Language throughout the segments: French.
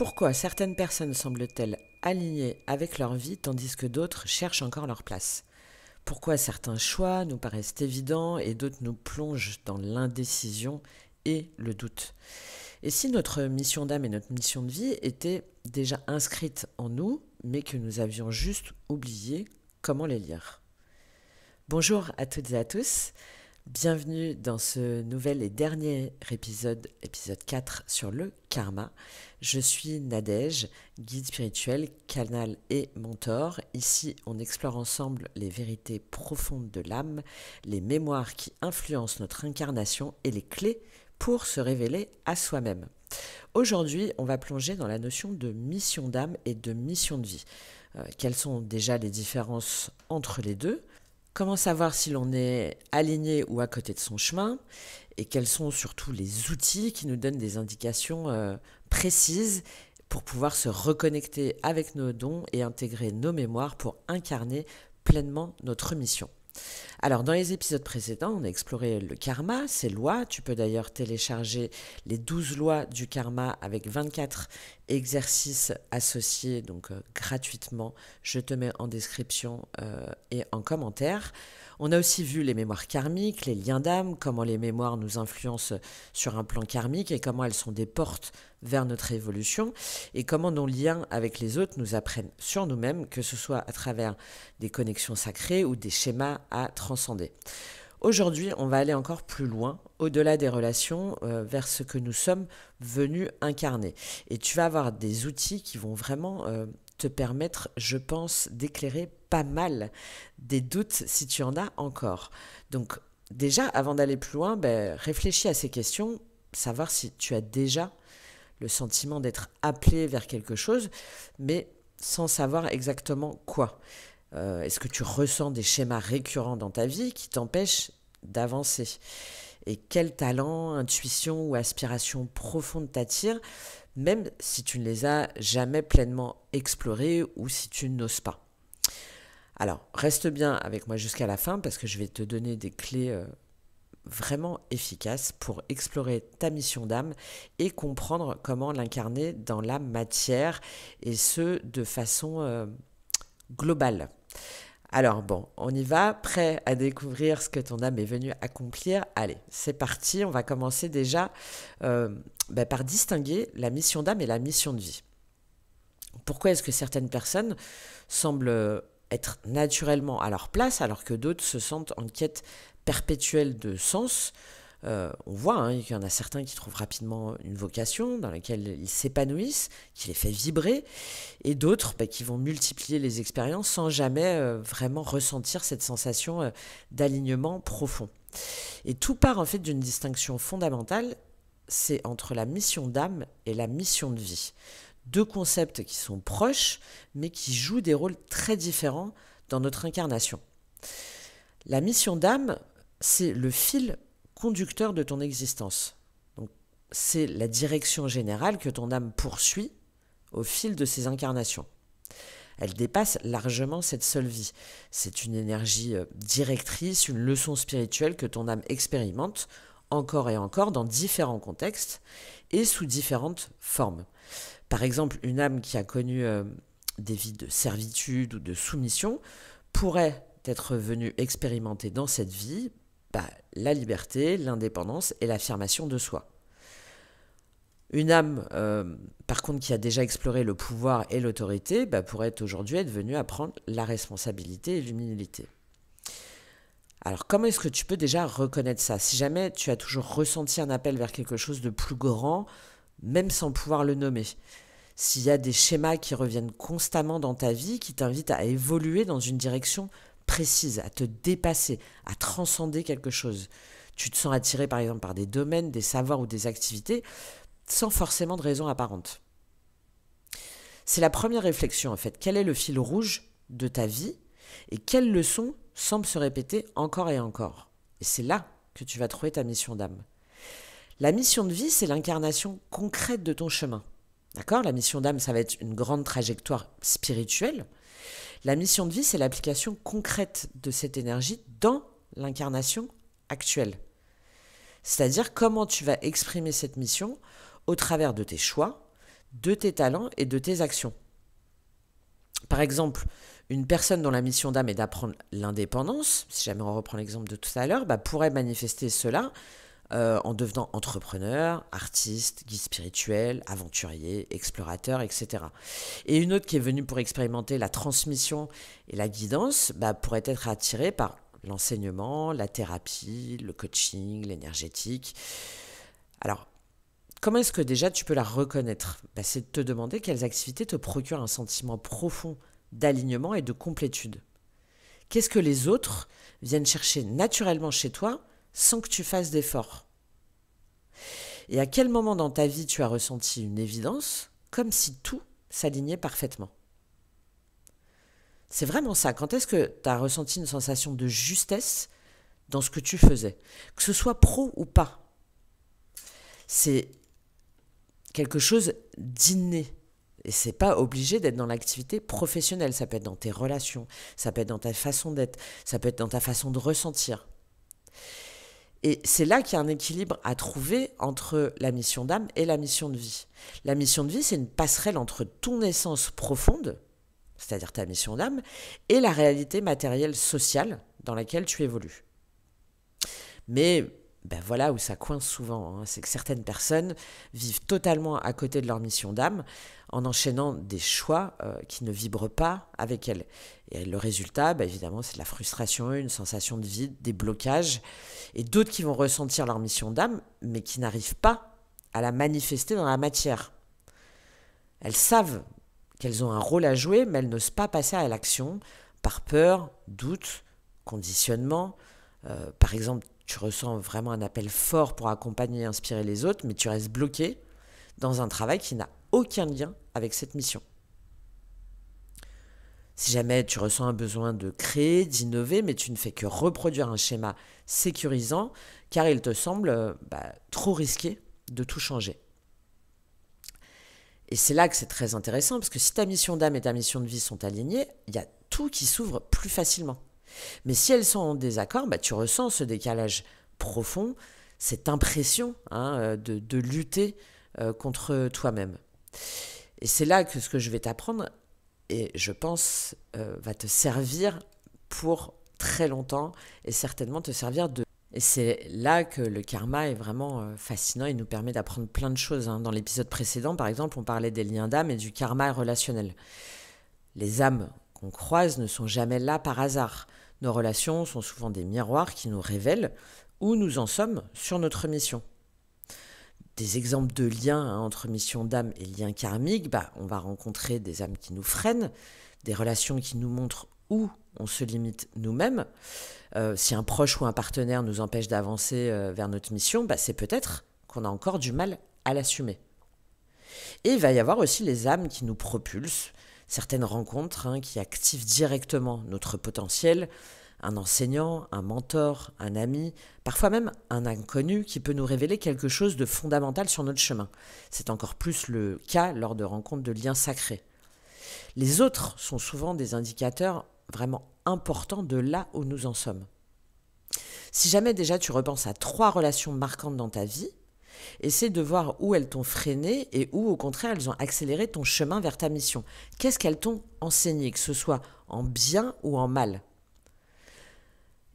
Pourquoi certaines personnes semblent-elles alignées avec leur vie tandis que d'autres cherchent encore leur place? Pourquoi certains choix nous paraissent évidents et d'autres nous plongent dans l'indécision et le doute? Et si notre mission d'âme et notre mission de vie étaient déjà inscrites en nous, mais que nous avions juste oublié comment les lire? Bonjour à toutes et à tous, bienvenue dans ce nouvel et dernier épisode 4 sur le karma. Je suis Nadège, guide spirituel, canal et mentor. Ici, on explore ensemble les vérités profondes de l'âme, les mémoires qui influencent notre incarnation et les clés pour se révéler à soi-même. Aujourd'hui, on va plonger dans la notion de mission d'âme et de mission de vie. Quelles sont déjà les différences entre les deux? Comment savoir si l'on est aligné ou à côté de son chemin? Et quels sont surtout les outils qui nous donnent des indications précises pour pouvoir se reconnecter avec nos dons et intégrer nos mémoires pour incarner pleinement notre mission. Alors, dans les épisodes précédents, on a exploré le karma, ses lois. Tu peux d'ailleurs télécharger les 12 lois du karma avec 24 exercices associés, donc gratuitement. Je te mets en description et en commentaire. On a aussi vu les mémoires karmiques, les liens d'âme, comment les mémoires nous influencent sur un plan karmique et comment elles sont des portes vers notre évolution et comment nos liens avec les autres nous apprennent sur nous-mêmes, que ce soit à travers des connexions sacrées ou des schémas à transcender. Aujourd'hui, on va aller encore plus loin, au-delà des relations, vers ce que nous sommes venus incarner. Et tu vas avoir des outils qui vont vraiment te permettre, je pense, d'éclairer pas mal des doutes si tu en as encore. Donc déjà, avant d'aller plus loin, réfléchis à ces questions, savoir si tu as déjà le sentiment d'être appelé vers quelque chose, mais sans savoir exactement quoi. Est-ce que tu ressens des schémas récurrents dans ta vie qui t'empêchent d'avancer? Et quel talent, intuition ou aspiration profonde t'attire, même si tu ne les as jamais pleinement explorés ou si tu n'oses pas? Alors, reste bien avec moi jusqu'à la fin parce que je vais te donner des clés vraiment efficaces pour explorer ta mission d'âme et comprendre comment l'incarner dans la matière et ce, de façon globale. Alors bon, on y va, prêt à découvrir ce que ton âme est venue accomplir? Allez, c'est parti, on va commencer déjà par distinguer la mission d'âme et la mission de vie. Pourquoi est-ce que certaines personnes semblent être naturellement à leur place alors que d'autres se sentent en quête perpétuelle de sens? On voit qu'il y en a certains qui trouvent rapidement une vocation dans laquelle ils s'épanouissent, qui les fait vibrer, et d'autres qui vont multiplier les expériences sans jamais vraiment ressentir cette sensation d'alignement profond. Et tout part en fait d'une distinction fondamentale, c'est entre la mission d'âme et la mission de vie. Deux concepts qui sont proches, mais qui jouent des rôles très différents dans notre incarnation. La mission d'âme, c'est le fil conducteur de ton existence. Donc, c'est la direction générale que ton âme poursuit au fil de ses incarnations. Elle dépasse largement cette seule vie. C'est une énergie directrice, une leçon spirituelle que ton âme expérimente encore et encore dans différents contextes et sous différentes formes. Par exemple, une âme qui a connu des vies de servitude ou de soumission pourrait être venue expérimenter dans cette vie la liberté, l'indépendance et l'affirmation de soi. Une âme, par contre, qui a déjà exploré le pouvoir et l'autorité, pourrait aujourd'hui être venue apprendre la responsabilité et l'humilité. Alors, comment est-ce que tu peux déjà reconnaître ça? Si jamais tu as toujours ressenti un appel vers quelque chose de plus grand, même sans pouvoir le nommer. S'il y a des schémas qui reviennent constamment dans ta vie, qui t'invitent à évoluer dans une direction précise, à te dépasser, à transcender quelque chose. Tu te sens attiré par exemple par des domaines, des savoirs ou des activités sans forcément de raison apparente. C'est la première réflexion en fait. Quel est le fil rouge de ta vie et quelles leçons semblent se répéter encore et encore? Et c'est là que tu vas trouver ta mission d'âme. La mission de vie, c'est l'incarnation concrète de ton chemin. D'accord? La mission d'âme, ça va être une grande trajectoire spirituelle. La mission de vie, c'est l'application concrète de cette énergie dans l'incarnation actuelle. C'est-à-dire comment tu vas exprimer cette mission au travers de tes choix, de tes talents et de tes actions. Par exemple, une personne dont la mission d'âme est d'apprendre l'indépendance, si jamais on reprend l'exemple de tout à l'heure, pourrait manifester cela en devenant entrepreneur, artiste, guide spirituel, aventurier, explorateur, etc. Et une autre qui est venue pour expérimenter la transmission et la guidance pourrait être attirée par l'enseignement, la thérapie, le coaching, l'énergétique. Alors, comment est-ce que déjà tu peux la reconnaître ? C'est de te demander quelles activités te procurent un sentiment profond d'alignement et de complétude. Qu'est-ce que les autres viennent chercher naturellement chez toi sans que tu fasses d'efforts ? Et à quel moment dans ta vie tu as ressenti une évidence, comme si tout s'alignait parfaitement ? C'est vraiment ça. Quand est-ce que tu as ressenti une sensation de justesse dans ce que tu faisais ? Que ce soit pro ou pas. C'est quelque chose d'inné. Et c'est pas obligé d'être dans l'activité professionnelle. Ça peut être dans tes relations, ça peut être dans ta façon d'être, ça peut être dans ta façon de ressentir. Et c'est là qu'il y a un équilibre à trouver entre la mission d'âme et la mission de vie. La mission de vie, c'est une passerelle entre ton essence profonde, c'est-à-dire ta mission d'âme, et la réalité matérielle sociale dans laquelle tu évolues. Mais voilà où ça coince souvent, c'est que certaines personnes vivent totalement à côté de leur mission d'âme en enchaînant des choix qui ne vibrent pas avec elles. Et le résultat, évidemment, c'est de la frustration, une sensation de vide, des blocages, et d'autres qui vont ressentir leur mission d'âme, mais qui n'arrivent pas à la manifester dans la matière. Elles savent qu'elles ont un rôle à jouer, mais elles n'osent pas passer à l'action par peur, doute, conditionnement. Par exemple, tu ressens vraiment un appel fort pour accompagner et inspirer les autres, mais tu restes bloqué dans un travail qui n'a aucun lien avec cette mission. Si jamais tu ressens un besoin de créer, d'innover, mais tu ne fais que reproduire un schéma sécurisant, car il te semble trop risqué de tout changer. Et c'est là que c'est très intéressant, parce que si ta mission d'âme et ta mission de vie sont alignées, il y a tout qui s'ouvre plus facilement. Mais si elles sont en désaccord, tu ressens ce décalage profond, cette impression de lutter contre toi-même. Et c'est là que ce que je vais t'apprendre, et je pense, va te servir pour très longtemps, et certainement te servir de... Et c'est là que le karma est vraiment fascinant, il nous permet d'apprendre plein de choses. Dans l'épisode précédent, par exemple, on parlait des liens d'âme et du karma relationnel. Les âmes qu'on croise ne sont jamais là par hasard. Nos relations sont souvent des miroirs qui nous révèlent où nous en sommes sur notre mission. Des exemples de liens entre mission d'âme et liens karmiques, on va rencontrer des âmes qui nous freinent, des relations qui nous montrent où on se limite nous-mêmes. Si un proche ou un partenaire nous empêche d'avancer vers notre mission, c'est peut-être qu'on a encore du mal à l'assumer. Et il va y avoir aussi les âmes qui nous propulsent, certaines rencontres qui activent directement notre potentiel, un enseignant, un mentor, un ami, parfois même un inconnu qui peut nous révéler quelque chose de fondamental sur notre chemin. C'est encore plus le cas lors de rencontres de liens sacrés. Les autres sont souvent des indicateurs vraiment importants de là où nous en sommes. Si jamais déjà tu repenses à 3 relations marquantes dans ta vie, essaie de voir où elles t'ont freiné et où au contraire elles ont accéléré ton chemin vers ta mission. Qu'est-ce qu'elles t'ont enseigné, que ce soit en bien ou en mal ?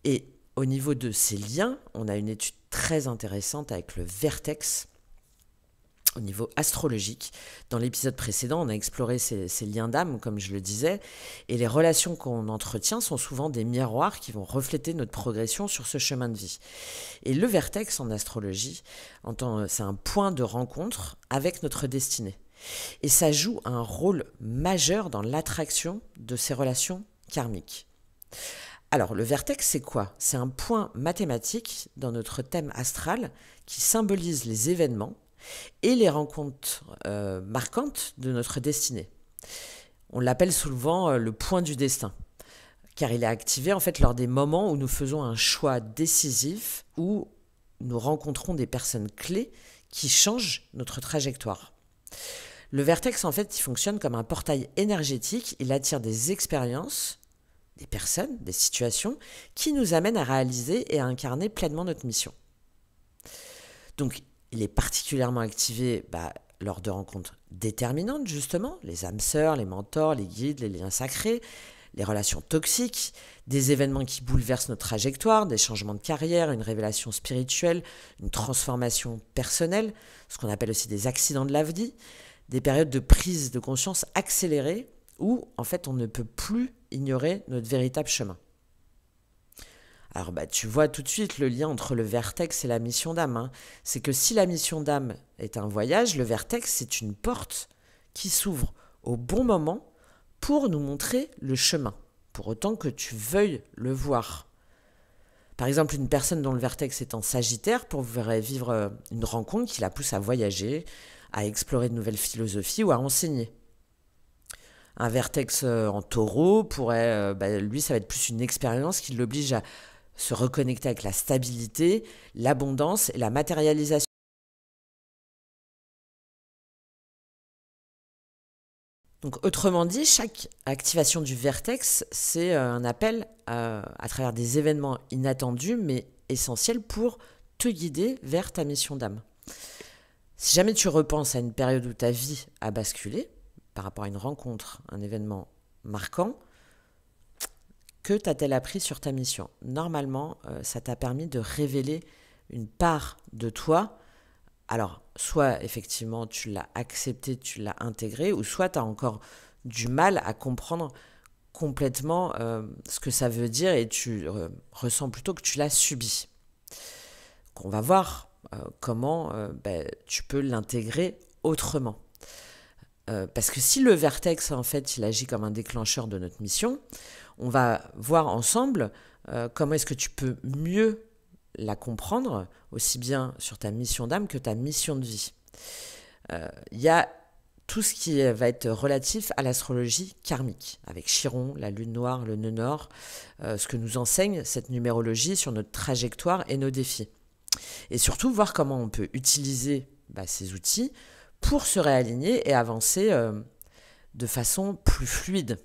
Et au niveau de ces liens, on a une étude très intéressante avec le vertex au niveau astrologique. Dans l'épisode précédent, on a exploré ces liens d'âme, comme je le disais, et les relations qu'on entretient sont souvent des miroirs qui vont refléter notre progression sur ce chemin de vie. Et le vertex en astrologie, c'est un point de rencontre avec notre destinée. Et ça joue un rôle majeur dans l'attraction de ces relations karmiques. Alors, le vertex, c'est quoi ? C'est un point mathématique dans notre thème astral qui symbolise les événements et les rencontres marquantes de notre destinée. On l'appelle souvent le point du destin, car il est activé en fait lors des moments où nous faisons un choix décisif, où nous rencontrons des personnes clés qui changent notre trajectoire. Le vertex, en fait, il fonctionne comme un portail énergétique, il attire des expériences, des personnes, des situations qui nous amènent à réaliser et à incarner pleinement notre mission. Donc, il est particulièrement activé lors de rencontres déterminantes, justement, les âmes sœurs, les mentors, les guides, les liens sacrés, les relations toxiques, des événements qui bouleversent notre trajectoire, des changements de carrière, une révélation spirituelle, une transformation personnelle, ce qu'on appelle aussi des accidents de la vie, des périodes de prise de conscience accélérées où, en fait, on ne peut plus ignorer notre véritable chemin. Alors, tu vois tout de suite le lien entre le vertex et la mission d'âme. C'est que si la mission d'âme est un voyage, le vertex, c'est une porte qui s'ouvre au bon moment pour nous montrer le chemin, pour autant que tu veuilles le voir. Par exemple, une personne dont le vertex est en Sagittaire pourrait vivre une rencontre qui la pousse à voyager, à explorer de nouvelles philosophies ou à enseigner. Un vertex en Taureau pourrait, lui, ça va être plus une expérience qui l'oblige à se reconnecter avec la stabilité, l'abondance et la matérialisation. Donc, autrement dit, chaque activation du vertex, c'est un appel à travers des événements inattendus mais essentiels pour te guider vers ta mission d'âme. Si jamais tu repenses à une période où ta vie a basculé, par rapport à une rencontre, un événement marquant, que t'a-t-elle appris sur ta mission? Normalement, ça t'a permis de révéler une part de toi. Alors, soit effectivement tu l'as accepté, tu l'as intégré, ou soit tu as encore du mal à comprendre complètement ce que ça veut dire et tu ressens plutôt que tu l'as subi. Donc, on va voir comment tu peux l'intégrer autrement. Parce que si le vertex, en fait, il agit comme un déclencheur de notre mission, on va voir ensemble comment est-ce que tu peux mieux la comprendre, aussi bien sur ta mission d'âme que ta mission de vie. Il y a tout ce qui va être relatif à l'astrologie karmique, avec Chiron, la lune noire, le nœud nord, ce que nous enseigne cette numérologie sur notre trajectoire et nos défis. Et surtout, voir comment on peut utiliser ces outils pour se réaligner et avancer de façon plus fluide.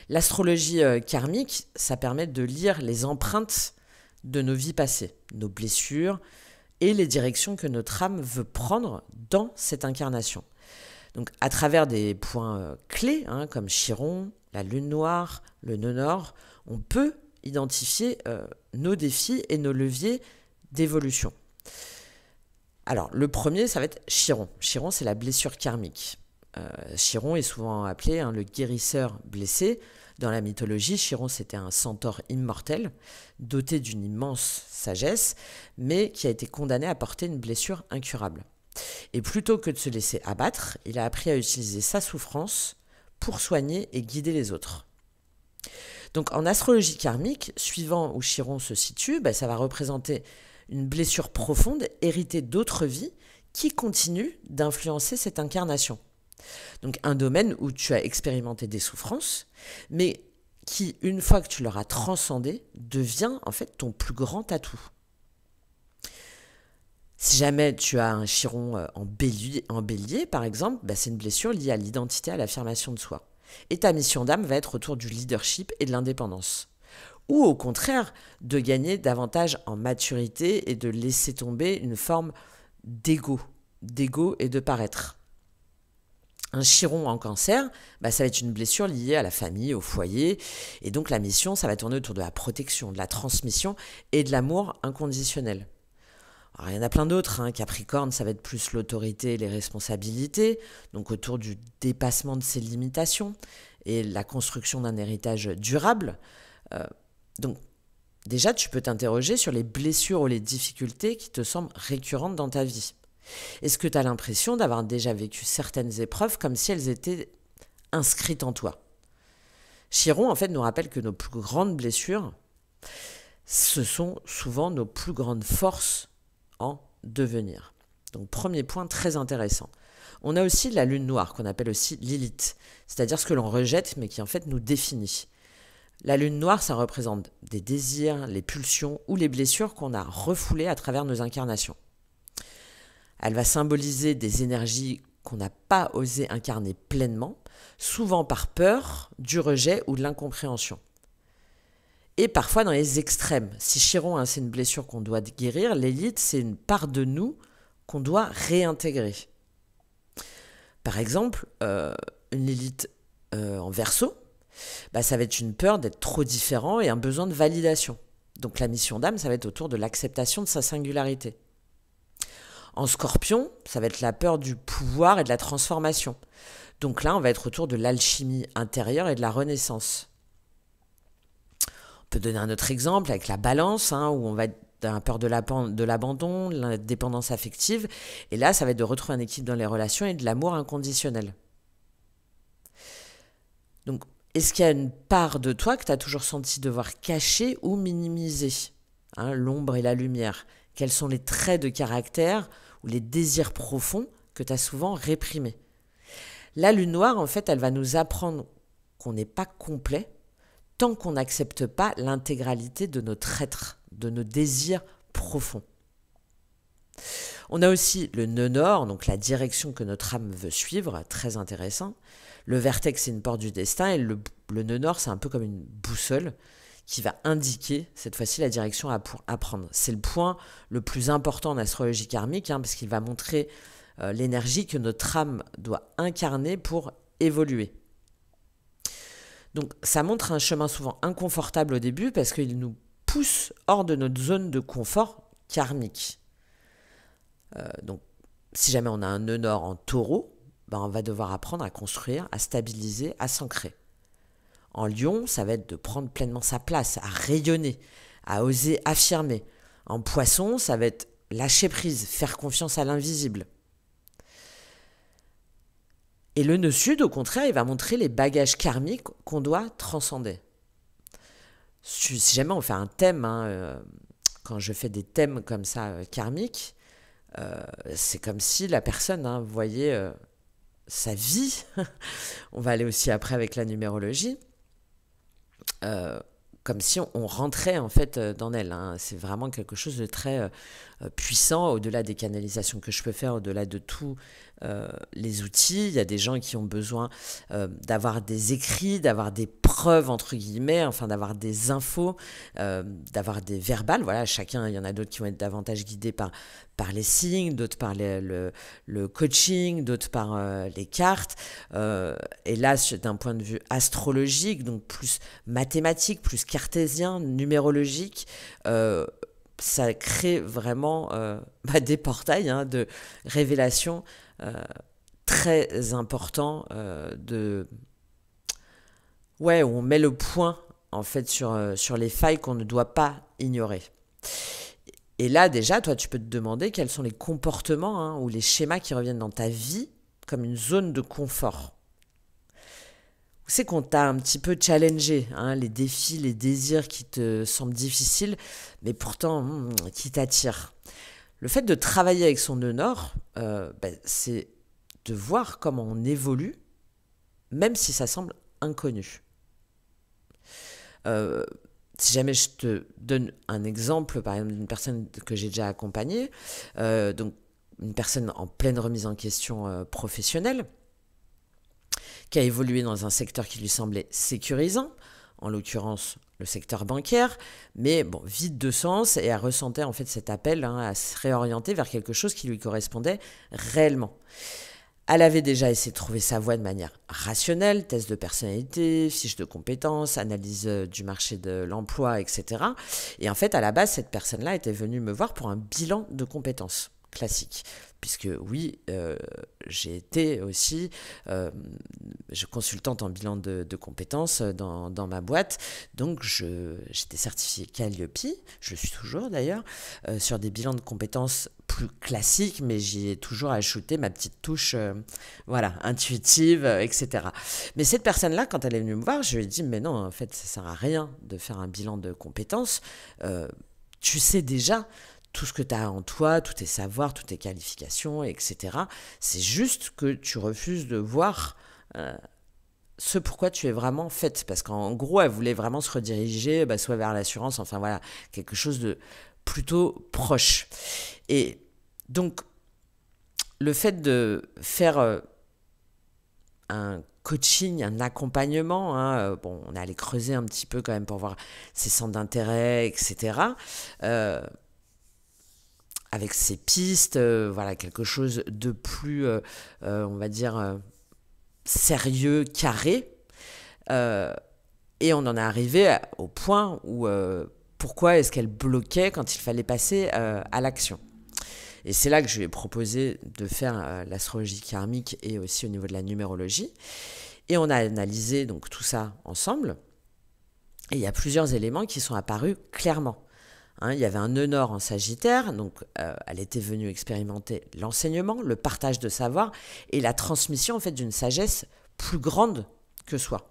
L'astrologie karmique, ça permet de lire les empreintes de nos vies passées, nos blessures et les directions que notre âme veut prendre dans cette incarnation. Donc à travers des points clés, comme Chiron, la lune noire, le nœud nord, on peut identifier nos défis et nos leviers d'évolution. Alors le premier, ça va être Chiron. Chiron, c'est la blessure karmique. Chiron est souvent appelé le guérisseur blessé. Dans la mythologie, Chiron, c'était un centaure immortel, doté d'une immense sagesse, mais qui a été condamné à porter une blessure incurable. Et plutôt que de se laisser abattre, il a appris à utiliser sa souffrance pour soigner et guider les autres. Donc en astrologie karmique, suivant où Chiron se situe, ça va représenter une blessure profonde héritée d'autres vies qui continue d'influencer cette incarnation. Donc un domaine où tu as expérimenté des souffrances, mais qui, une fois que tu l'auras transcendé, devient en fait ton plus grand atout. Si jamais tu as un Chiron en bélier, par exemple, c'est une blessure liée à l'identité, à l'affirmation de soi. Et ta mission d'âme va être autour du leadership et de l'indépendance. Ou au contraire, de gagner davantage en maturité et de laisser tomber une forme d'ego et de paraître. Un Chiron en cancer, ça va être une blessure liée à la famille, au foyer. Et donc la mission, ça va tourner autour de la protection, de la transmission et de l'amour inconditionnel. Alors, il y en a plein d'autres. Capricorne, ça va être plus l'autorité et les responsabilités, donc autour du dépassement de ses limitations et la construction d'un héritage durable. Donc déjà, tu peux t'interroger sur les blessures ou les difficultés qui te semblent récurrentes dans ta vie. Est-ce que tu as l'impression d'avoir déjà vécu certaines épreuves comme si elles étaient inscrites en toi? Chiron, en fait, nous rappelle que nos plus grandes blessures, ce sont souvent nos plus grandes forces en devenir. Donc, premier point très intéressant. On a aussi la lune noire, qu'on appelle aussi Lilith, c'est-à-dire ce que l'on rejette, mais qui en fait nous définit. La lune noire, ça représente des désirs, les pulsions ou les blessures qu'on a refoulées à travers nos incarnations. Elle va symboliser des énergies qu'on n'a pas osé incarner pleinement, souvent par peur, du rejet ou de l'incompréhension. Et parfois dans les extrêmes. Si Chiron, c'est une blessure qu'on doit guérir, l'élite, c'est une part de nous qu'on doit réintégrer. Par exemple, une Lilith en Verseau, ça va être une peur d'être trop différent et un besoin de validation. Donc la mission d'âme, ça va être autour de l'acceptation de sa singularité. En Scorpion, ça va être la peur du pouvoir et de la transformation. Donc là, on va être autour de l'alchimie intérieure et de la renaissance. On peut donner un autre exemple avec la Balance, où on va être dans la peur de l'abandon, la dépendance affective. Et là, ça va être de retrouver un équilibre dans les relations et de l'amour inconditionnel. Donc, est-ce qu'il y a une part de toi que tu as toujours senti devoir cacher ou minimiser, l'ombre et la lumière? Quels sont les traits de caractère ou les désirs profonds que tu as souvent réprimés? La lune noire, en fait, elle va nous apprendre qu'on n'est pas complet tant qu'on n'accepte pas l'intégralité de notre être, de nos désirs profonds. On a aussi le nœud nord, donc la direction que notre âme veut suivre, très intéressant. Le vertex, c'est une porte du destin, et le nœud nord, c'est un peu comme une boussole qui va indiquer, cette fois-ci, la direction à prendre. C'est le point le plus important en astrologie karmique, parce qu'il va montrer l'énergie que notre âme doit incarner pour évoluer. Donc ça montre un chemin souvent inconfortable au début parce qu'il nous pousse hors de notre zone de confort karmique. Donc si jamais on a un nœud nord en taureau, on va devoir apprendre à construire, à stabiliser, à s'ancrer. En lion, ça va être de prendre pleinement sa place, à rayonner, à oser affirmer. En poisson, ça va être lâcher prise, faire confiance à l'invisible. Et le nœud sud, au contraire, il va montrer les bagages karmiques qu'on doit transcender. Si jamais on fait un thème, quand je fais des thèmes comme ça karmiques, c'est comme si la personne voyait sa vie. On va aller aussi après avec la numérologie. Comme si on rentrait en fait dans elle. C'est vraiment quelque chose de très puissant, au-delà des canalisations que je peux faire, au-delà de tous les outils. Il y a des gens qui ont besoin d'avoir des écrits, d'avoir des preuves, entre guillemets, d'avoir des infos, d'avoir des verbales. Voilà, chacun, il y en a d'autres qui vont être davantage guidés par les signes, d'autres par le coaching, d'autres par les cartes. Et là, d'un point de vue astrologique, donc plus mathématique, plus cartésien, numérologique, ça crée vraiment des portails de révélation très importants où on met le point en fait sur les failles qu'on ne doit pas ignorer. Et là déjà, toi, tu peux te demander quels sont les comportements ou les schémas qui reviennent dans ta vie comme une zone de confort. C'est qu'on t'a un petit peu challengé, les défis, les désirs qui te semblent difficiles, mais pourtant qui t'attirent. Le fait de travailler avec son nœud nord, c'est de voir comment on évolue, même si ça semble inconnu. Si jamais je te donne un exemple, par exemple, d'une personne que j'ai déjà accompagnée, donc une personne en pleine remise en question professionnelle, qui a évolué dans un secteur qui lui semblait sécurisant, en l'occurrence le secteur bancaire, mais vide de sens, et elle ressentait en fait cet appel à se réorienter vers quelque chose qui lui correspondait réellement. Elle avait déjà essayé de trouver sa voie de manière rationnelle, test de personnalité, fiche de compétences, analyse du marché de l'emploi, etc. Et en fait, à la base, cette personne-là était venue me voir pour un bilan de compétences classique. Puisque oui, j'ai été aussi consultante en bilan de compétences dans ma boîte. Donc j'étais certifiée Calliope, je le suis toujours d'ailleurs, sur des bilans de compétences plus classiques, mais j'y ai toujours ajouté ma petite touche intuitive, etc. Mais cette personne-là, quand elle est venue me voir, je lui ai dit, mais non, en fait, ça ne sert à rien de faire un bilan de compétences. Tu sais déjà tout ce que tu as en toi, tous tes savoirs, toutes tes qualifications, etc. C'est juste que tu refuses de voir ce pourquoi tu es vraiment faite. Parce qu'en gros, elle voulait vraiment se rediriger soit vers l'assurance, quelque chose de plutôt proche. Et donc, le fait de faire un coaching, un accompagnement, on est allé creuser un petit peu quand même pour voir ses centres d'intérêt, etc., avec ses pistes, voilà, quelque chose de plus, on va dire, sérieux, carré. Euh, et on en est arrivé au point où pourquoi est-ce qu'elle bloquait quand il fallait passer à l'action. Et c'est là que je lui ai proposé de faire l'astrologie karmique et aussi au niveau de la numérologie. Et on a analysé donc tout ça ensemble. Et il y a plusieurs éléments qui sont apparus clairement. Hein, il y avait un nœud nord en Sagittaire, donc elle était venue expérimenter l'enseignement, le partage de savoir et la transmission en fait d'une sagesse plus grande que soi.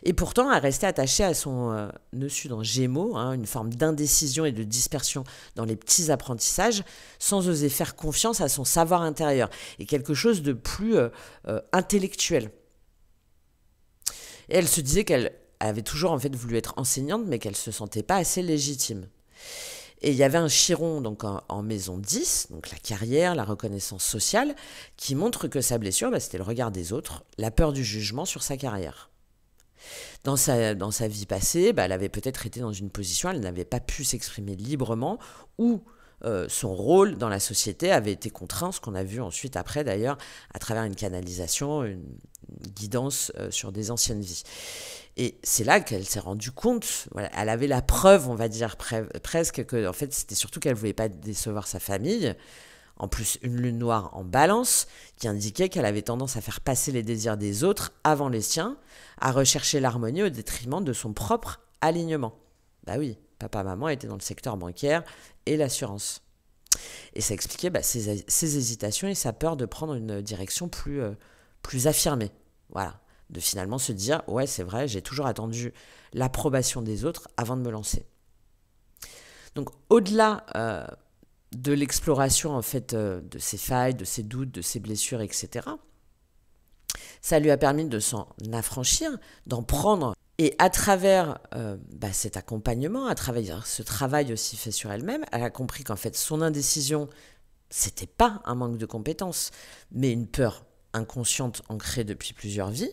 Et pourtant, elle restait attachée à son nœud sud en Gémeaux, hein, une forme d'indécision et de dispersion dans les petits apprentissages, sans oser faire confiance à son savoir intérieur et quelque chose de plus intellectuel. Et elle se disait qu'elle avait toujours en fait voulu être enseignante, mais qu'elle ne se sentait pas assez légitime. Et il y avait un chiron donc en maison 10, donc la carrière, la reconnaissance sociale, qui montre que sa blessure, c'était le regard des autres, la peur du jugement sur sa carrière. Dans sa vie passée, elle avait peut-être été dans une position, elle n'avait pas pu s'exprimer librement, ou son rôle dans la société avait été contraint, ce qu'on a vu ensuite après d'ailleurs, à travers une canalisation, une guidance sur des anciennes vies. Et c'est là qu'elle s'est rendue compte, voilà, elle avait la preuve, on va dire presque, que en fait, c'était surtout qu'elle ne voulait pas décevoir sa famille. En plus, une lune noire en balance qui indiquait qu'elle avait tendance à faire passer les désirs des autres avant les siens, à rechercher l'harmonie au détriment de son propre alignement. Bah oui, papa-maman étaient dans le secteur bancaire et l'assurance. Et ça expliquait ses hésitations et sa peur de prendre une direction plus affirmée. Voilà. De finalement se dire « Ouais, c'est vrai, j'ai toujours attendu l'approbation des autres avant de me lancer. » Donc, au-delà de l'exploration en fait de ses failles, de ses doutes, de ses blessures, etc., ça lui a permis de s'en affranchir, d'en prendre. Et à travers cet accompagnement, à travers ce travail aussi fait sur elle-même, elle a compris qu'en fait, son indécision, c'était pas un manque de compétences, mais une peur inconsciente ancrée depuis plusieurs vies,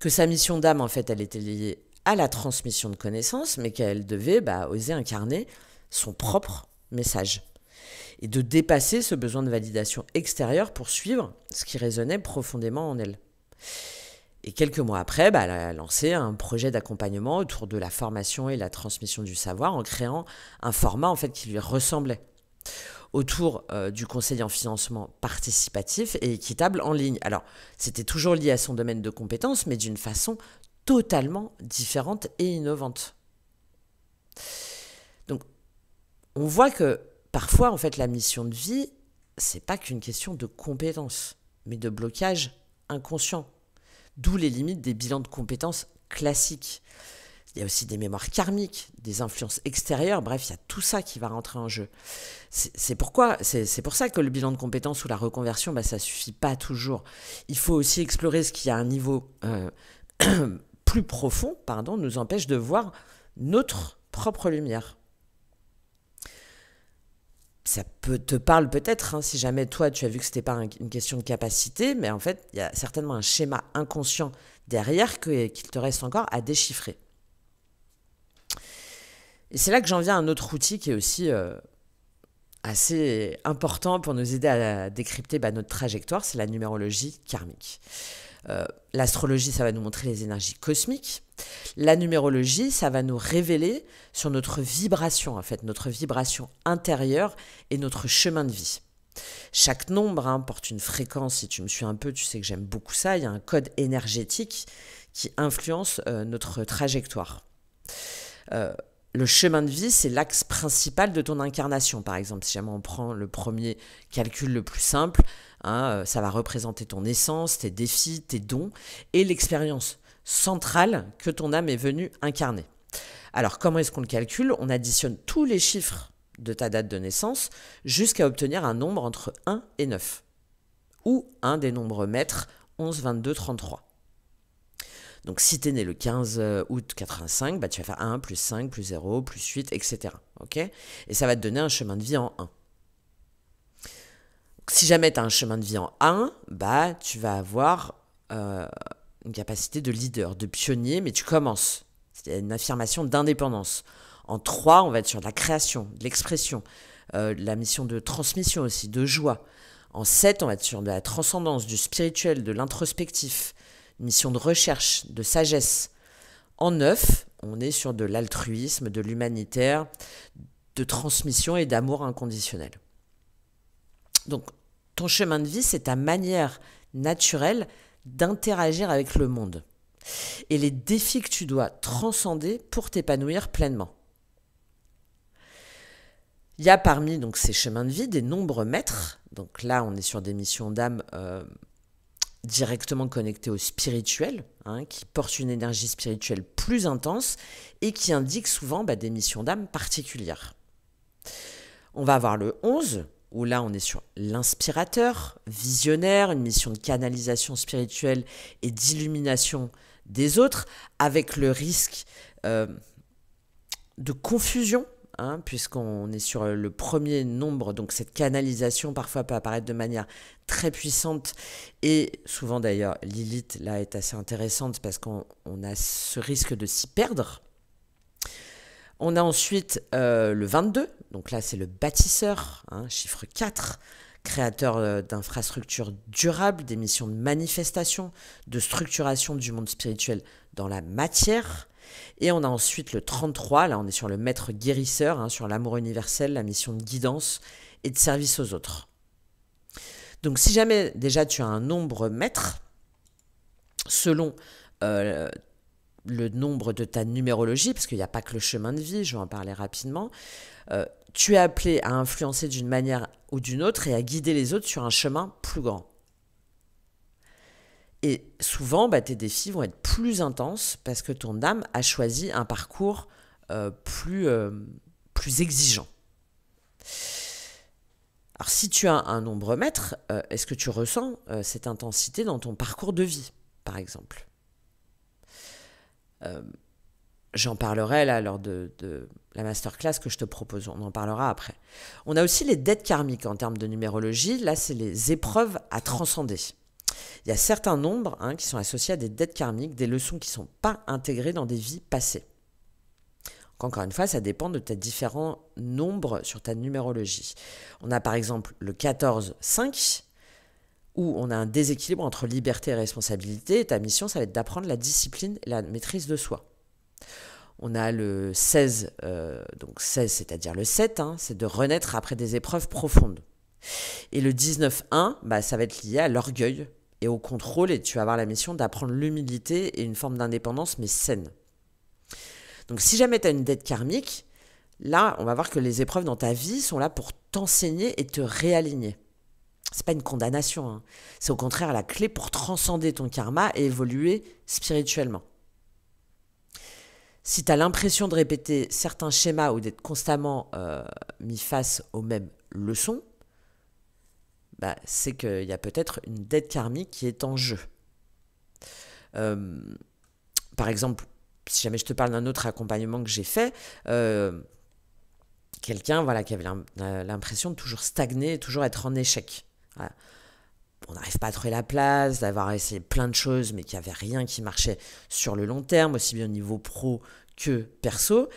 que sa mission d'âme, en fait, elle était liée à la transmission de connaissances, mais qu'elle devait oser incarner son propre message. Et de dépasser ce besoin de validation extérieure pour suivre ce qui résonnait profondément en elle. Et quelques mois après, elle a lancé un projet d'accompagnement autour de la formation et la transmission du savoir en créant un format en fait qui lui ressemblait. Autour du conseil en financement participatif et équitable en ligne. Alors, c'était toujours lié à son domaine de compétences, mais d'une façon totalement différente et innovante. Donc, on voit que parfois, en fait, la mission de vie, c'est pas qu'une question de compétences, mais de blocage inconscient. D'où les limites des bilans de compétences classiques. Il y a aussi des mémoires karmiques, des influences extérieures, bref, il y a tout ça qui va rentrer en jeu. C'est pour ça que le bilan de compétences ou la reconversion, ça ne suffit pas toujours. Il faut aussi explorer ce qui, à un niveau plus profond, nous empêche de voir notre propre lumière. Ça te parle peut-être, si jamais toi tu as vu que ce n'était pas une question de capacité, mais en fait, il y a certainement un schéma inconscient derrière qu'il te reste encore à déchiffrer. Et c'est là que j'en viens à un autre outil qui est aussi assez important pour nous aider à décrypter notre trajectoire, c'est la numérologie karmique. L'astrologie, ça va nous montrer les énergies cosmiques. La numérologie, ça va nous révéler sur notre vibration, en fait, notre vibration intérieure et notre chemin de vie. Chaque nombre porte une fréquence. Si tu me suis un peu, tu sais que j'aime beaucoup ça. Il y a un code énergétique qui influence notre trajectoire. Le chemin de vie, c'est l'axe principal de ton incarnation. Par exemple, si jamais on prend le premier calcul le plus simple, ça va représenter ton essence, tes défis, tes dons et l'expérience centrale que ton âme est venue incarner. Alors, comment est-ce qu'on le calcule? On additionne tous les chiffres de ta date de naissance jusqu'à obtenir un nombre entre 1 et 9, ou un des nombres maîtres 11, 22, 33. Donc, si tu es né le 15 août 85, tu vas faire 1 plus 5 plus 0 plus 8, etc. Okay, et ça va te donner un chemin de vie en 1. Donc, si jamais tu as un chemin de vie en 1, tu vas avoir une capacité de leader, de pionnier, mais tu commences. C'est une affirmation d'indépendance. En 3, on va être sur de la création, de l'expression, la mission de transmission aussi, de joie. En 7, on va être sur de la transcendance, du spirituel, de l'introspectif, une mission de recherche, de sagesse. En 9, on est sur de l'altruisme, de l'humanitaire, de transmission et d'amour inconditionnel. Donc, ton chemin de vie, c'est ta manière naturelle d'interagir avec le monde et les défis que tu dois transcender pour t'épanouir pleinement. Il y a parmi donc, ces chemins de vie des nombres maîtres. Donc là, on est sur des missions d'âme directement connectées au spirituel, qui portent une énergie spirituelle plus intense et qui indiquent souvent des missions d'âme particulières. On va avoir le 11, où là, on est sur l'inspirateur, visionnaire, une mission de canalisation spirituelle et d'illumination des autres, avec le risque de confusion, puisqu'on est sur le premier nombre, donc cette canalisation parfois peut apparaître de manière très puissante, et souvent d'ailleurs Lilith là est assez intéressante parce qu'on a ce risque de s'y perdre. On a ensuite le 22, donc là c'est le bâtisseur, chiffre 4, créateur d'infrastructures durables, des missions de manifestation, de structuration du monde spirituel dans la matière. Et on a ensuite le 33, là on est sur le maître guérisseur, sur l'amour universel, la mission de guidance et de service aux autres. Donc si jamais déjà tu as un nombre maître, selon le nombre de ta numérologie, parce qu'il n'y a pas que le chemin de vie, je vais en parler rapidement, tu es appelé à influencer d'une manière ou d'une autre et à guider les autres sur un chemin plus grand. Et souvent, tes défis vont être plus intenses parce que ton âme a choisi un parcours plus exigeant. Alors, si tu as un nombre maître, est-ce que tu ressens cette intensité dans ton parcours de vie, par exemple ? J'en parlerai là lors de la masterclass que je te propose, on en parlera après. On a aussi les dettes karmiques en termes de numérologie, là c'est les épreuves à transcender. Il y a certains nombres qui sont associés à des dettes karmiques, des leçons qui ne sont pas intégrées dans des vies passées. Encore une fois, ça dépend de tes différents nombres sur ta numérologie. On a par exemple le 14-5, où on a un déséquilibre entre liberté et responsabilité, et ta mission, ça va être d'apprendre la discipline et la maîtrise de soi. On a le 16, donc 16, c'est-à-dire le 7, c'est de renaître après des épreuves profondes. Et le 19-1, ça va être lié à l'orgueil et au contrôle, et tu vas avoir la mission d'apprendre l'humilité et une forme d'indépendance, mais saine. Donc si jamais tu as une dette karmique, là, on va voir que les épreuves dans ta vie sont là pour t'enseigner et te réaligner. C'est pas une condamnation, c'est au contraire la clé pour transcender ton karma et évoluer spirituellement. Si tu as l'impression de répéter certains schémas ou d'être constamment mis face aux mêmes leçons, c'est qu'il y a peut-être une dette karmique qui est en jeu. Par exemple, si jamais je te parle d'un autre accompagnement que j'ai fait, quelqu'un qui avait l'impression de toujours stagner, toujours être en échec. Voilà. On n'arrive pas à trouver la place, d'avoir essayé plein de choses, mais qu'il n'y avait rien qui marchait sur le long terme, aussi bien au niveau pro que perso.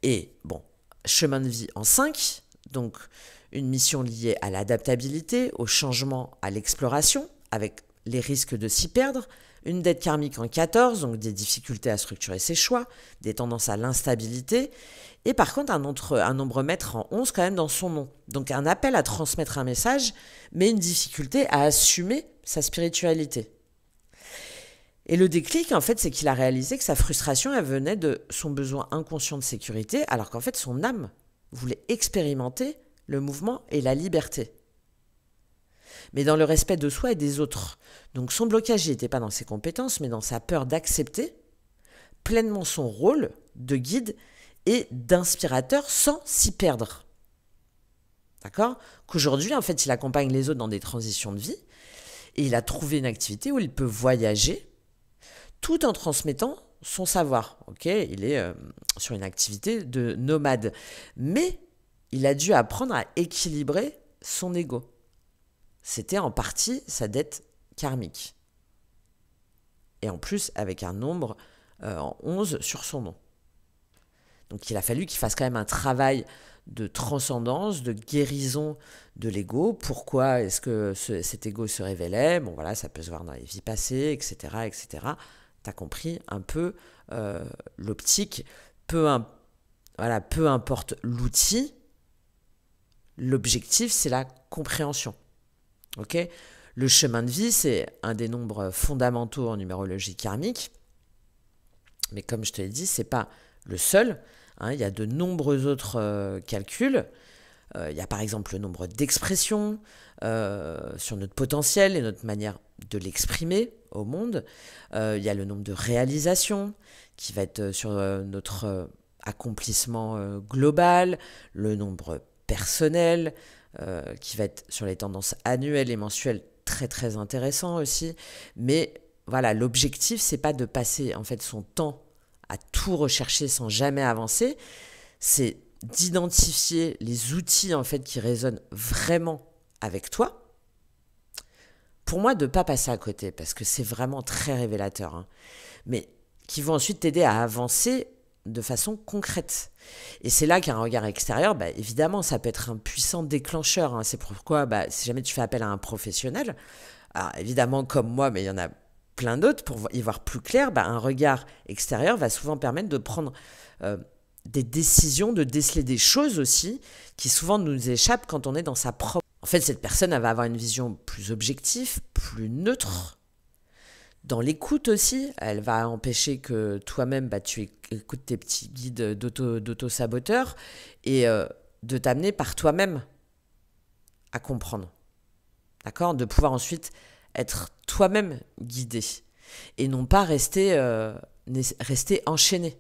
Et chemin de vie en 5, donc une mission liée à l'adaptabilité, au changement, à l'exploration, avec les risques de s'y perdre, une dette karmique en 14, donc des difficultés à structurer ses choix, des tendances à l'instabilité, et par contre un nombre maître en 11 quand même dans son nom. Donc un appel à transmettre un message, mais une difficulté à assumer sa spiritualité. Et le déclic, en fait, c'est qu'il a réalisé que sa frustration, elle venait de son besoin inconscient de sécurité, alors qu'en fait, son âme voulait expérimenter le mouvement et la liberté. Mais dans le respect de soi et des autres. Donc son blocage n'était pas dans ses compétences, mais dans sa peur d'accepter pleinement son rôle de guide et d'inspirateur sans s'y perdre. D'accord ? Qu'aujourd'hui, en fait, il accompagne les autres dans des transitions de vie et il a trouvé une activité où il peut voyager tout en transmettant son savoir. Ok, il est sur une activité de nomade. Mais il a dû apprendre à équilibrer son ego. C'était en partie sa dette karmique. Et en plus, avec un nombre en 11 sur son nom. Donc il a fallu qu'il fasse quand même un travail de transcendance, de guérison de l'ego. Pourquoi est-ce que cet ego se révélait? Bon voilà, ça peut se voir dans les vies passées, etc. etc. Tu as compris un peu l'optique. Peu importe l'outil, l'objectif, c'est la compréhension. Ok? Le chemin de vie, c'est un des nombres fondamentaux en numérologie karmique. Mais comme je te l'ai dit, ce n'est pas le seul. Il y a de nombreux autres calculs. Il y a par exemple le nombre d'expressions sur notre potentiel et notre manière de l'exprimer au monde. Il y a le nombre de réalisations qui va être sur notre accomplissement global, le nombre personnel qui va être sur les tendances annuelles et mensuelles, très très intéressant aussi. Mais voilà, l'objectif, c'est pas de passer en fait son temps à tout rechercher sans jamais avancer, c'est d'identifier les outils en fait qui résonnent vraiment avec toi. Pour moi, de ne pas passer à côté, parce que c'est vraiment très révélateur, mais qui vont ensuite t'aider à avancer de façon concrète. Et c'est là qu'un regard extérieur, évidemment, ça peut être un puissant déclencheur. C'est pourquoi, si jamais tu fais appel à un professionnel, alors évidemment comme moi, mais il y en a plein d'autres, pour y voir plus clair, un regard extérieur va souvent permettre de prendre des décisions, de déceler des choses aussi, qui souvent nous échappent quand on est dans sa propre... En fait, cette personne, elle va avoir une vision plus objective, plus neutre. Dans l'écoute aussi, elle va empêcher que toi-même, tu écoutes tes petits guides d'auto-saboteurs et de t'amener par toi-même à comprendre. D'accord? De pouvoir ensuite être toi-même guidé et non pas rester enchaîné.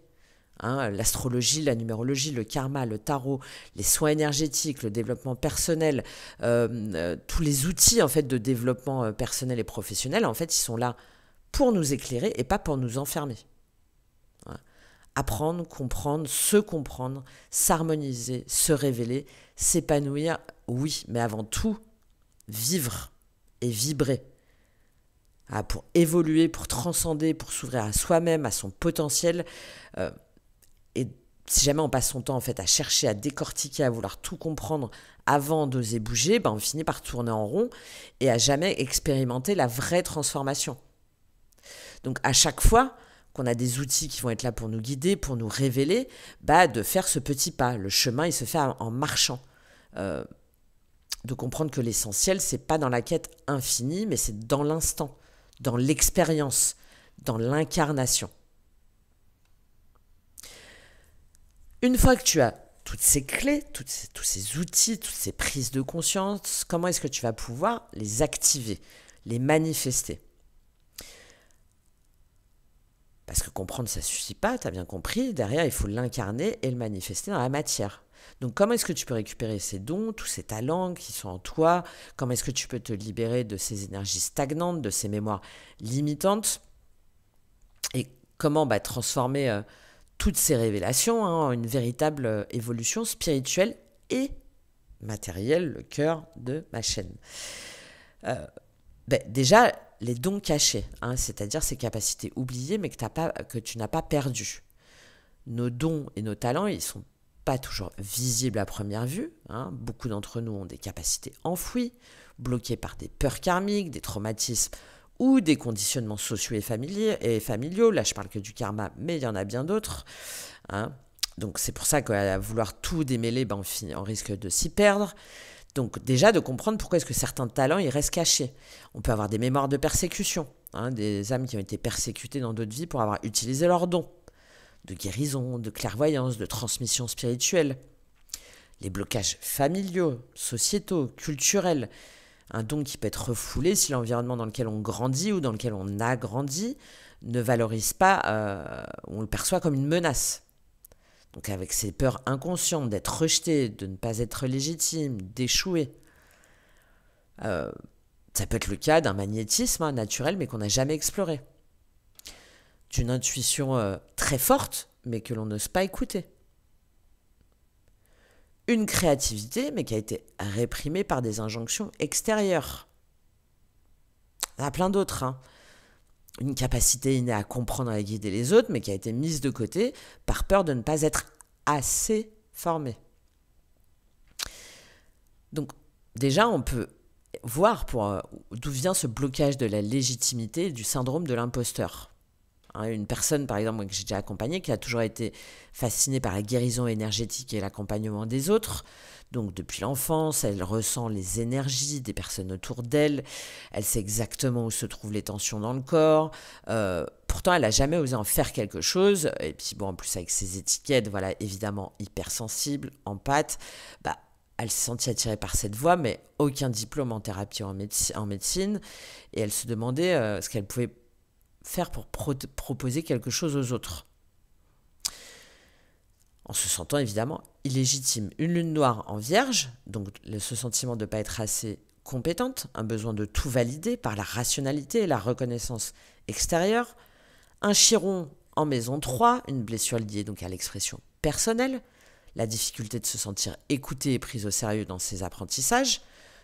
L'astrologie, la numérologie, le karma, le tarot, les soins énergétiques, le développement personnel, tous les outils en fait de développement personnel et professionnel, en fait, ils sont là pour nous éclairer et pas pour nous enfermer. Apprendre, comprendre, s'harmoniser, se révéler, s'épanouir, oui, mais avant tout, vivre et vibrer. Pour évoluer, pour transcender, pour s'ouvrir à soi-même, à son potentiel. Et si jamais on passe son temps en fait à chercher, à décortiquer, à vouloir tout comprendre avant d'oser bouger, on finit par tourner en rond et à jamais expérimenter la vraie transformation. Donc à chaque fois qu'on a des outils qui vont être là pour nous guider, pour nous révéler, de faire ce petit pas. Le chemin, il se fait en marchant. De comprendre que l'essentiel, c'est pas dans la quête infinie, mais c'est dans l'instant, dans l'expérience, dans l'incarnation. Une fois que tu as toutes ces clés, tous ces outils, toutes ces prises de conscience, comment est-ce que tu vas pouvoir les activer, les manifester? Parce que comprendre, ça ne suffit pas, tu as bien compris. Derrière, il faut l'incarner et le manifester dans la matière. Donc, comment est-ce que tu peux récupérer ces dons, tous ces talents qui sont en toi? Comment est-ce que tu peux te libérer de ces énergies stagnantes, de ces mémoires limitantes? Et comment transformer toutes ces révélations en une véritable évolution spirituelle et matérielle, le cœur de ma chaîne. Déjà, les dons cachés, c'est-à-dire ces capacités oubliées mais que tu n'as pas perdues. Nos dons et nos talents, ils ne sont pas toujours visibles à première vue. Beaucoup d'entre nous ont des capacités enfouies, bloquées par des peurs karmiques, des traumatismes ou des conditionnements sociaux et familiaux. Là, je parle que du karma, mais il y en a bien d'autres. Donc, c'est pour ça qu'à vouloir tout démêler, on risque de s'y perdre. Donc, déjà, de comprendre pourquoi est-ce que certains talents, ils restent cachés. On peut avoir des mémoires de persécution, des âmes qui ont été persécutées dans d'autres vies pour avoir utilisé leurs dons, de guérison, de clairvoyance, de transmission spirituelle. Les blocages familiaux, sociétaux, culturels, un don qui peut être refoulé si l'environnement dans lequel on grandit ou dans lequel on a grandi ne valorise pas, on le perçoit comme une menace. Donc avec ces peurs inconscientes d'être rejeté, de ne pas être légitime, d'échouer. Ça peut être le cas d'un magnétisme naturel mais qu'on n'a jamais exploré. D'une intuition très forte mais que l'on n'ose pas écouter. Une créativité, mais qui a été réprimée par des injonctions extérieures. Il y en a plein d'autres. Une capacité innée à comprendre et à guider les autres, mais qui a été mise de côté par peur de ne pas être assez formée. Donc déjà, on peut voir d'où vient ce blocage de la légitimité du syndrome de l'imposteur. Hein, une personne, par exemple, que j'ai déjà accompagnée, qui a toujours été fascinée par la guérison énergétique et l'accompagnement des autres. Donc depuis l'enfance, elle ressent les énergies des personnes autour d'elle, elle sait exactement où se trouvent les tensions dans le corps. Pourtant, elle n'a jamais osé en faire quelque chose. Et puis bon, en plus avec ses étiquettes, voilà, évidemment hypersensible, empathe, bah, elle s'est sentie attirée par cette voie, mais aucun diplôme en thérapie ou en médecine. Et elle se demandait ce qu'elle pouvait faire pour proposer quelque chose aux autres. En se sentant évidemment illégitime. Une lune noire en vierge, donc ce sentiment de ne pas être assez compétente, un besoin de tout valider par la rationalité et la reconnaissance extérieure. Un chiron en maison 3, une blessure liée donc à l'expression personnelle, la difficulté de se sentir écoutée et prise au sérieux dans ses apprentissages,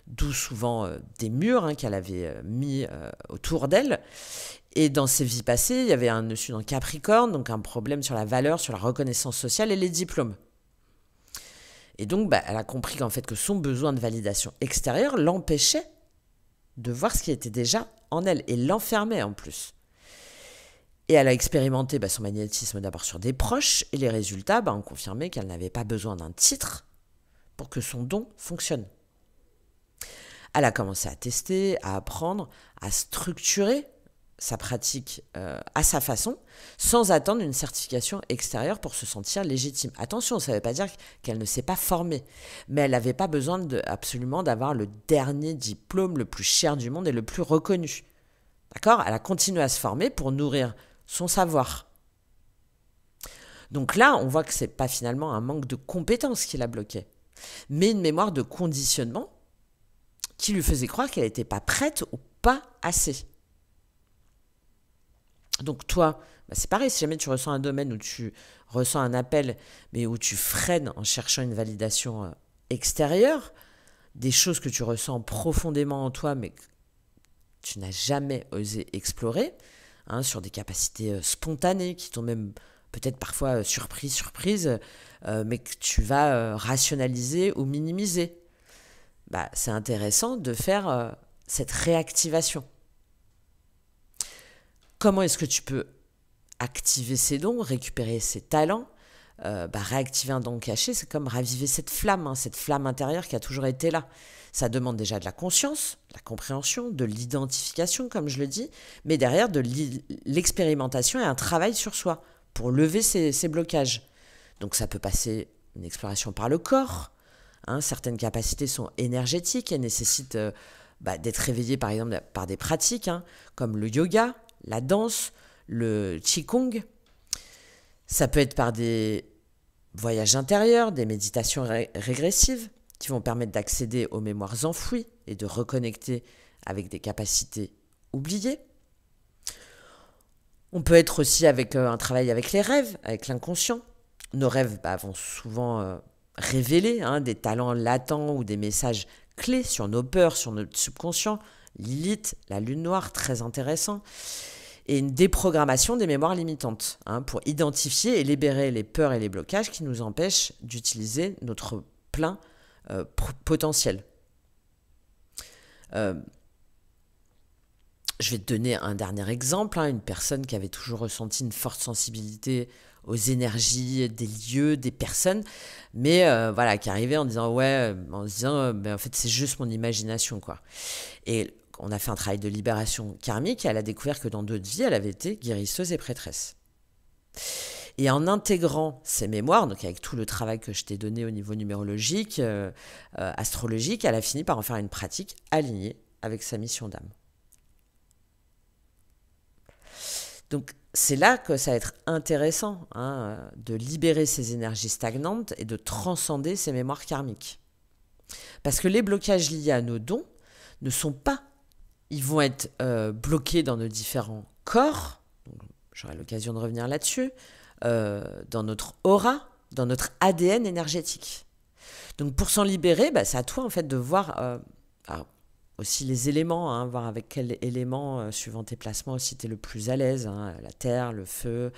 d'où souvent des murs qu'elle avait mis autour d'elle. Et dans ses vies passées, il y avait un nœud dans Capricorne, donc un problème sur la valeur, sur la reconnaissance sociale et les diplômes. Et donc, elle a compris qu'en fait, que son besoin de validation extérieure l'empêchait de voir ce qui était déjà en elle et l'enfermait en plus. Et elle a expérimenté son magnétisme d'abord sur des proches et les résultats ont confirmé qu'elle n'avait pas besoin d'un titre pour que son don fonctionne. Elle a commencé à tester, à apprendre, à structurer sa pratique à sa façon, sans attendre une certification extérieure pour se sentir légitime. Attention, ça ne veut pas dire qu'elle ne s'est pas formée, mais elle n'avait pas besoin absolument d'avoir le dernier diplôme le plus cher du monde et le plus reconnu. D'accord ? Elle a continué à se former pour nourrir son savoir. Donc là, on voit que ce n'est pas finalement un manque de compétences qui la bloquait, mais une mémoire de conditionnement qui lui faisait croire qu'elle n'était pas prête ou pas assez. Donc toi, c'est pareil, si jamais tu ressens un domaine où tu ressens un appel, mais où tu freines en cherchant une validation extérieure, des choses que tu ressens profondément en toi, mais que tu n'as jamais osé explorer, sur des capacités spontanées qui t'ont même peut-être parfois surprise, mais que tu vas rationaliser ou minimiser. C'est intéressant de faire cette réactivation. Comment est-ce que tu peux activer ces dons, récupérer ces talents, réactiver un don caché, c'est comme raviver cette flamme intérieure qui a toujours été là. Ça demande déjà de la conscience, de la compréhension, de l'identification, comme je le dis, mais derrière de l'expérimentation et un travail sur soi pour lever ces blocages. Donc ça peut passer une exploration par le corps. Certaines capacités sont énergétiques et nécessitent d'être réveillées par exemple par des pratiques comme le yoga, la danse, le qigong. Ça peut être par des voyages intérieurs, des méditations régressives qui vont permettre d'accéder aux mémoires enfouies et de reconnecter avec des capacités oubliées. On peut être aussi avec un travail avec les rêves, avec l'inconscient. Nos rêves vont souvent révéler des talents latents ou des messages clés sur nos peurs, sur notre subconscient. Lilith, la lune noire, très intéressant. Et une déprogrammation des mémoires limitantes pour identifier et libérer les peurs et les blocages qui nous empêchent d'utiliser notre plein potentiel. Je vais te donner un dernier exemple. Une personne qui avait toujours ressenti une forte sensibilité aux énergies des lieux, des personnes, mais qui arrivait en disant en fait c'est juste mon imagination quoi. Et on a fait un travail de libération karmique et elle a découvert que dans d'autres vies, elle avait été guérisseuse et prêtresse. Et en intégrant ces mémoires, donc avec tout le travail que je t'ai donné au niveau numérologique, astrologique, elle a fini par en faire une pratique alignée avec sa mission d'âme. Donc c'est là que ça va être intéressant de libérer ces énergies stagnantes et de transcender ces mémoires karmiques. Parce que les blocages liés à nos dons ne sont pas, ils vont être bloqués dans nos différents corps, j'aurai l'occasion de revenir là-dessus, dans notre aura, dans notre ADN énergétique. Donc pour s'en libérer, c'est à toi en fait de voir aussi les éléments, voir avec quel élément, suivant tes placements, aussi tu es le plus à l'aise, la terre, le feu,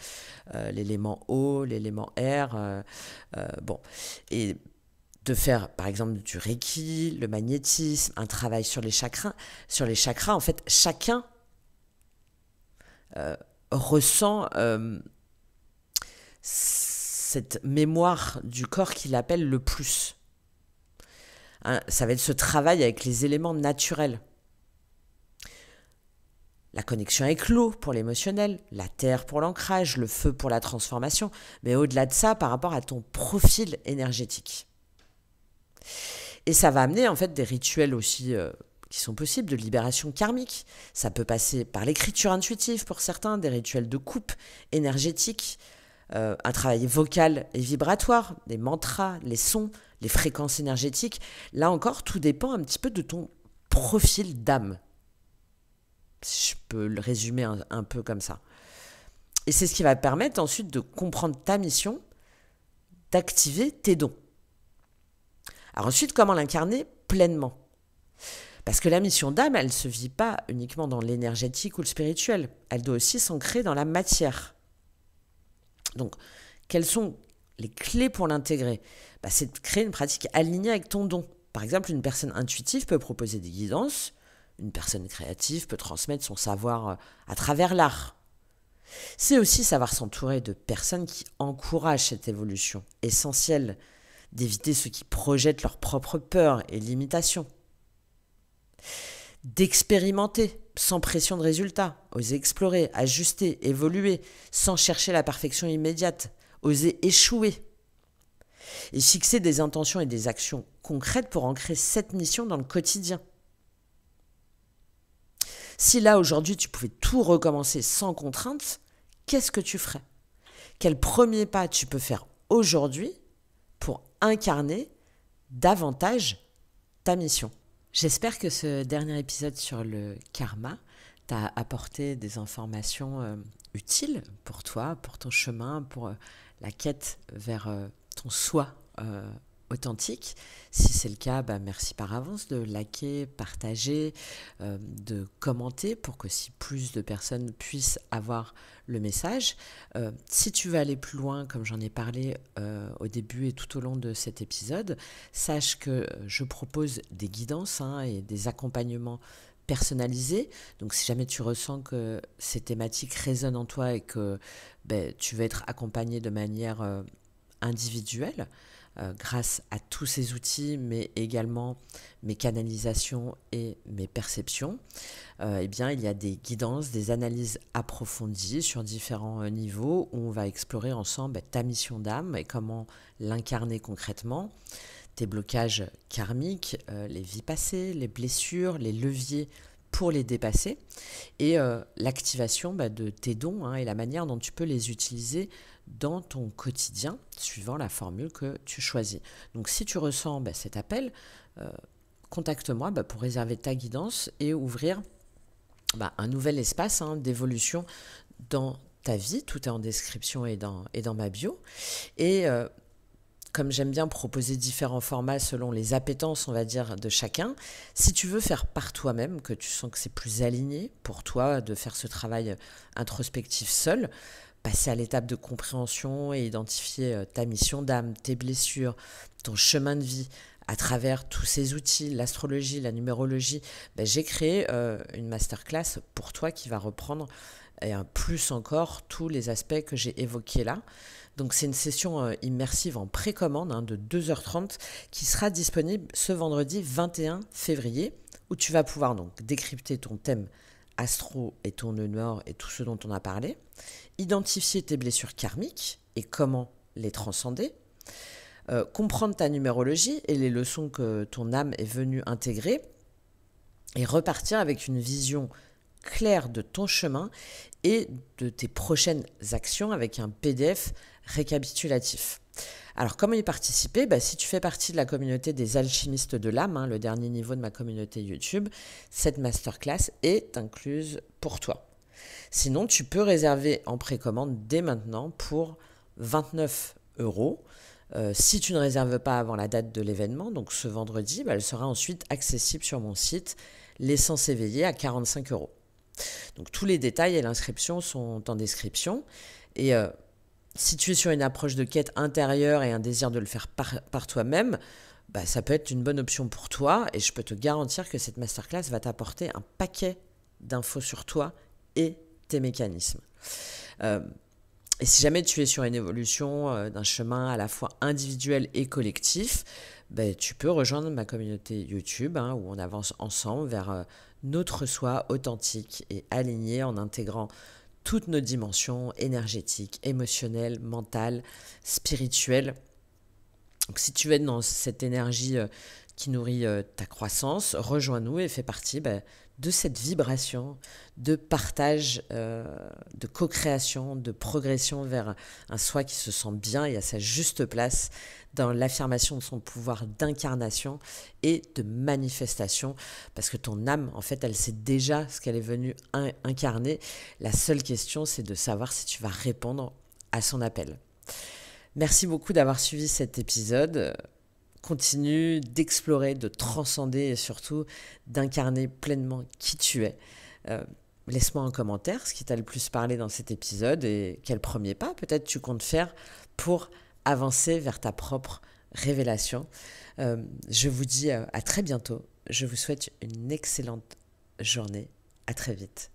l'élément eau, l'élément air, et de faire par exemple du Reiki, le magnétisme, un travail sur les chakras. Sur les chakras, en fait, chacun ressent cette mémoire du corps qu'il appelle le plus. Hein, ça va être ce travail avec les éléments naturels. La connexion avec l'eau pour l'émotionnel, la terre pour l'ancrage, le feu pour la transformation, mais au-delà de ça, par rapport à ton profil énergétique. Et ça va amener en fait des rituels aussi qui sont possibles de libération karmique. Ça peut passer par l'écriture intuitive pour certains, des rituels de coupe énergétique, un travail vocal et vibratoire, des mantras, les sons, les fréquences énergétiques. Là encore, tout dépend un petit peu de ton profil d'âme. Si je peux le résumer un peu comme ça. Et c'est ce qui va permettre ensuite de comprendre ta mission, d'activer tes dons. Alors ensuite, comment l'incarner pleinement? Parce que la mission d'âme, elle ne se vit pas uniquement dans l'énergétique ou le spirituel. Elle doit aussi s'ancrer dans la matière. Donc, quelles sont les clés pour l'intégrer? C'est de créer une pratique alignée avec ton don. Par exemple, une personne intuitive peut proposer des guidances. Une personne créative peut transmettre son savoir à travers l'art. C'est aussi savoir s'entourer de personnes qui encouragent cette évolution, essentielle d'éviter ceux qui projettent leurs propres peurs et limitations. D'expérimenter sans pression de résultat, oser explorer, ajuster, évoluer, sans chercher la perfection immédiate, oser échouer. Et fixer des intentions et des actions concrètes pour ancrer cette mission dans le quotidien. Si là, aujourd'hui, tu pouvais tout recommencer sans contrainte, qu'est-ce que tu ferais? Quel premier pas tu peux faire aujourd'hui pour incarner davantage ta mission? J'espère que ce dernier épisode sur le karma t'a apporté des informations utiles pour toi, pour ton chemin, pour la quête vers ton soi authentique. Si c'est le cas, merci par avance de liker, partager, de commenter pour que si plus de personnes puissent avoir le message. Si tu veux aller plus loin, comme j'en ai parlé au début et tout au long de cet épisode, sache que je propose des guidances et des accompagnements personnalisés. Donc si jamais tu ressens que ces thématiques résonnent en toi et que tu veux être accompagné de manière individuelle, grâce à tous ces outils, mais également mes canalisations et mes perceptions, il y a des guidances, des analyses approfondies sur différents niveaux où on va explorer ensemble ta mission d'âme et comment l'incarner concrètement, tes blocages karmiques, les vies passées, les blessures, les leviers pour les dépasser et l'activation de tes dons et la manière dont tu peux les utiliser dans ton quotidien, suivant la formule que tu choisis. Donc si tu ressens cet appel, contacte-moi pour réserver ta guidance et ouvrir un nouvel espace d'évolution dans ta vie. Tout est en description et dans ma bio. Et comme j'aime bien proposer différents formats selon les appétences, on va dire, de chacun, si tu veux faire par toi-même, que tu sens que c'est plus aligné pour toi de faire ce travail introspectif seul, passer à l'étape de compréhension et identifier ta mission d'âme, tes blessures, ton chemin de vie à travers tous ces outils, l'astrologie, la numérologie, j'ai créé une masterclass pour toi qui va reprendre plus encore tous les aspects que j'ai évoqués là. Donc c'est une session immersive en précommande de 2h30 qui sera disponible ce vendredi 21 février où tu vas pouvoir donc décrypter ton thème astro et ton nœud nord et tout ce dont on a parlé, identifier tes blessures karmiques et comment les transcender, comprendre ta numérologie et les leçons que ton âme est venue intégrer et repartir avec une vision claire de ton chemin et de tes prochaines actions avec un PDF récapitulatif. Alors, comment y participer? Si tu fais partie de la communauté des alchimistes de l'âme, le dernier niveau de ma communauté YouTube, cette masterclass est incluse pour toi. Sinon, tu peux réserver en précommande dès maintenant pour 29 €. Si tu ne réserves pas avant la date de l'événement, donc ce vendredi, elle sera ensuite accessible sur mon site L'Essence éveillée à 45 €. Donc tous les détails et l'inscription sont en description. Et si tu es sur une approche de quête intérieure et un désir de le faire par toi-même, bah, ça peut être une bonne option pour toi et je peux te garantir que cette masterclass va t'apporter un paquet d'infos sur toi et tes mécanismes. Euh, et si jamais tu es sur une évolution d'un chemin à la fois individuel et collectif, ben, tu peux rejoindre ma communauté YouTube où on avance ensemble vers notre soi authentique et aligné en intégrant toutes nos dimensions énergétiques, émotionnelles, mentales, spirituelles. Donc si tu veux être dans cette énergie qui nourrit ta croissance, rejoins-nous et fais partie de cette vibration de partage, de co-création, de progression vers un soi qui se sent bien et à sa juste place dans l'affirmation de son pouvoir d'incarnation et de manifestation. Parce que ton âme, en fait, elle sait déjà ce qu'elle est venue incarner. La seule question, c'est de savoir si tu vas répondre à son appel. Merci beaucoup d'avoir suivi cet épisode. Continue d'explorer, de transcender et surtout d'incarner pleinement qui tu es. Laisse-moi un commentaire ce qui t'a le plus parlé dans cet épisode et quel premier pas peut-être tu comptes faire pour avancer vers ta propre révélation. Je vous dis à très bientôt. Je vous souhaite une excellente journée. À très vite.